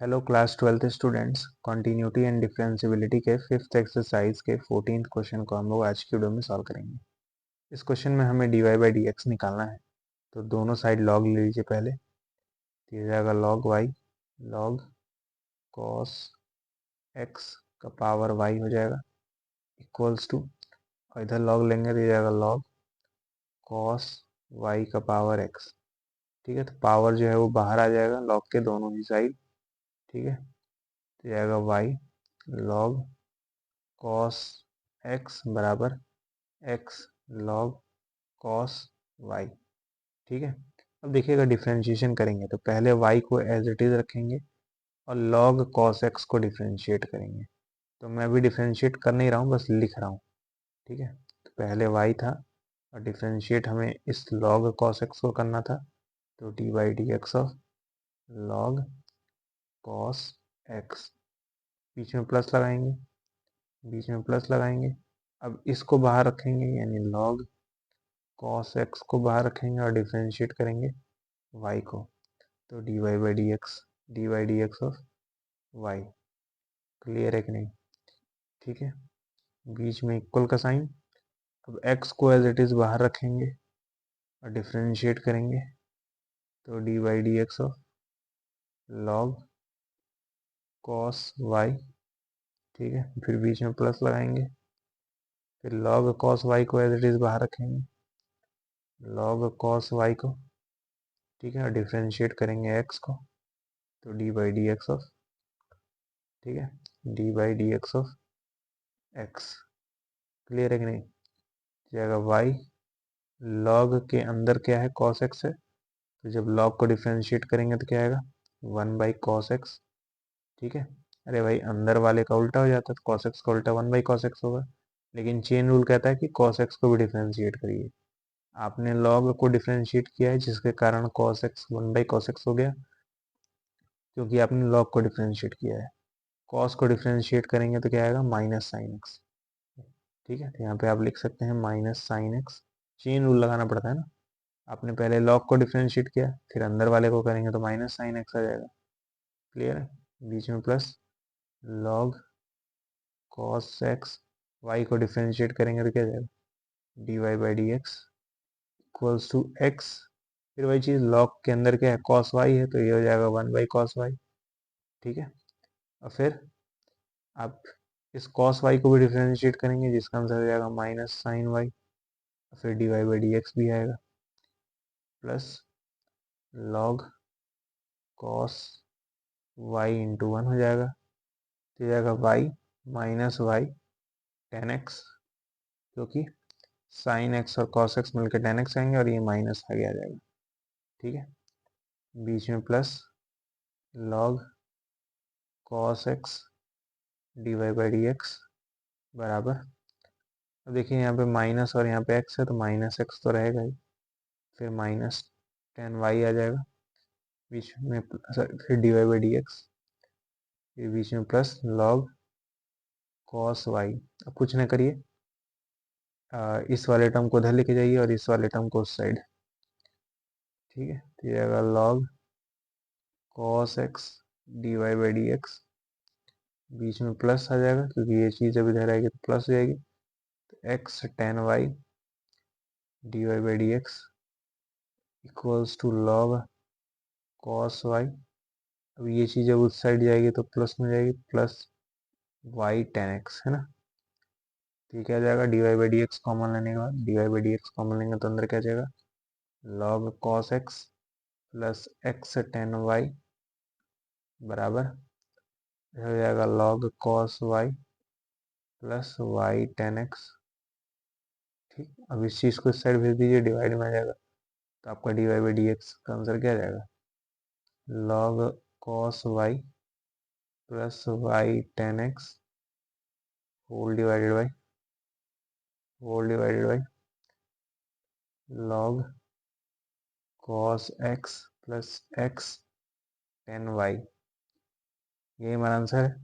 Hello class 12th students, continuity and differentiability के fifth exercise के 14th question को हम लोग आज की वीडियो में सॉल्व करेंगे। इस क्वेश्चन में हमें dy बाई डी एक्स निकालना है। तो दोनों साइड लॉग ले लीजिए। पहले तो ये जाएगा log y, log cos x का पावर y हो जाएगा इक्वल्स टू, और इधर लॉग लेंगे तो ये जाएगा लॉग कॉस y का पावर x। ठीक है, तो पावर जो है वो बाहर आ जाएगा लॉग के दोनों ही साइड। ठीक है, तो जाएगा y लॉग कॉस x बराबर x लॉग कॉस y। ठीक है, अब देखिएगा डिफ्रेंशिएशन करेंगे तो पहले y को एज इट इज रखेंगे और लॉग कॉस x को डिफ्रेंशिएट करेंगे। तो मैं अभी डिफ्रेंशिएट कर नहीं रहा हूँ, बस लिख रहा हूँ। ठीक है, तो पहले y था और डिफ्रेंशिएट हमें इस लॉग कॉस x को करना था। तो D by d x of log cos x, बीच में प्लस लगाएंगे, बीच में प्लस लगाएंगे। अब इसको बाहर रखेंगे यानी लॉग कॉस x को बाहर रखेंगे और डिफ्रेंशिएट करेंगे y को। तो d y by d x of y। Clear है कि नहीं? ठीक है, बीच में इक्वल का साइन। अब x को एज इट इज बाहर रखेंगे और डिफ्रेंशिएट करेंगे। तो d y d x of log cos y। ठीक है, फिर बीच में प्लस लगाएंगे, फिर लॉग कॉस y को एज इट इज बाहर रखेंगे, लॉग कॉस y को। ठीक है, और डिफ्रेंशिएट करेंगे x को। तो D by d x of, ठीक है, D by d x of x। Clear है कि नहीं? जाएगा y लॉग के अंदर क्या है, cos x है। तो जब लॉग को डिफ्रेंशिएट करेंगे तो क्या आएगा, 1 बाई कॉस एक्स। ठीक है, अरे भाई अंदर वाले का उल्टा हो जाता है, तो cos x का उल्टा 1 बाई कॉस एक्स होगा। लेकिन चेन रूल कहता है कि cos x को भी डिफ्रेंशिएट करिए। आपने लॉग को डिफ्रेंशिएट किया है जिसके कारण cos x 1 by cos x हो गया, क्योंकि आपने लॉग को डिफ्रेंशिएट किया है। cos को डिफ्रेंशिएट करेंगे तो क्या आएगा, माइनस साइन एक्स। ठीक है, तो यहाँ पे आप लिख सकते हैं minus sine x. Chain rule लगाना पड़ता है ना। आपने पहले लॉग को डिफ्रेंशिएट किया, फिर अंदर वाले को करेंगे तो माइनस साइन एक्स आ जाएगा। क्लियर है, बीच में plus log cos x, y को डिफ्रेंशिएट करेंगे तो क्या जाएगा, d y by d x equals to x. फिर वही चीज़ लॉग के अंदर क्या है, कॉस वाई है, तो ये हो जाएगा 1 बाई कॉस वाई। ठीक है, और फिर आप इस कॉस वाई को भी डिफ्रेंशिएट करेंगे जिसका आंसर हो जाएगा माइनस साइन वाई। फिर d y by d x भी आएगा plus log cos y into 1 हो जाएगा। तो जाएगा y minus y tan x, क्योंकि साइन एक्स और कॉस एक्स मिलकर टेन एक्स आएंगे और ये माइनस आगे आ जाएगा। ठीक है, बीच में plus log cos x d y by d x बराबर। अब देखिए यहाँ पे माइनस और यहाँ पे एक्स है तो माइनस एक्स तो रहेगा ही, फिर माइनस टेन वाई आ जाएगा बीच में, फिर d y by d x, फिर बीच में प्लस लॉग कॉस वाई। अब कुछ ना करिए, इस वाले टर्म को उधर लेके जाइए और इस वाले टर्म को उस साइड। ठीक है, तो ये आएगा log cos x d y by d x, बीच में प्लस आ जाएगा क्योंकि ये चीज़ जब इधर आएगी तो प्लस हो जाएगी। तो x tan y d y by d x equals to log cos y. अब ये चीज़ जब उस साइड जाएगी तो प्लस में जाएगी, प्लस वाई टेन एक्स, है ना। ठीक है, आ जाएगा d y by d x common लेने के बाद, d y by d x common लेंगे तो अंदर क्या जाएगा, log cos x plus x tan y बराबर हो जाएगा log cos y plus y tan x. ठीक, अब इस चीज़ को इस साइड भेज दीजिए, डिवाइड में आ जाएगा। तो आपका d y by d x का आंसर क्या आ जाएगा, log cos y plus y tan x whole divided by log cos x plus x tan y. यही हमारा आंसर है।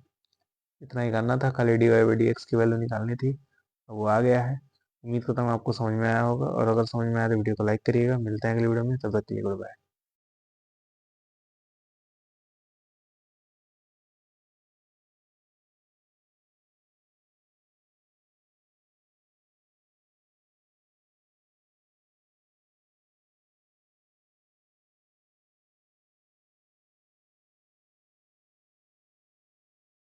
इतना ही करना था, खाली d y by d x की वैल्यू निकालनी थी। अब वो आ गया है। उम्मीद करता हूँ आपको समझ में आया होगा, और अगर समझ में आया तो वीडियो को लाइक करिएगा। मिलते हैं अगली वीडियो में, तब तक के लिए गुड बाय।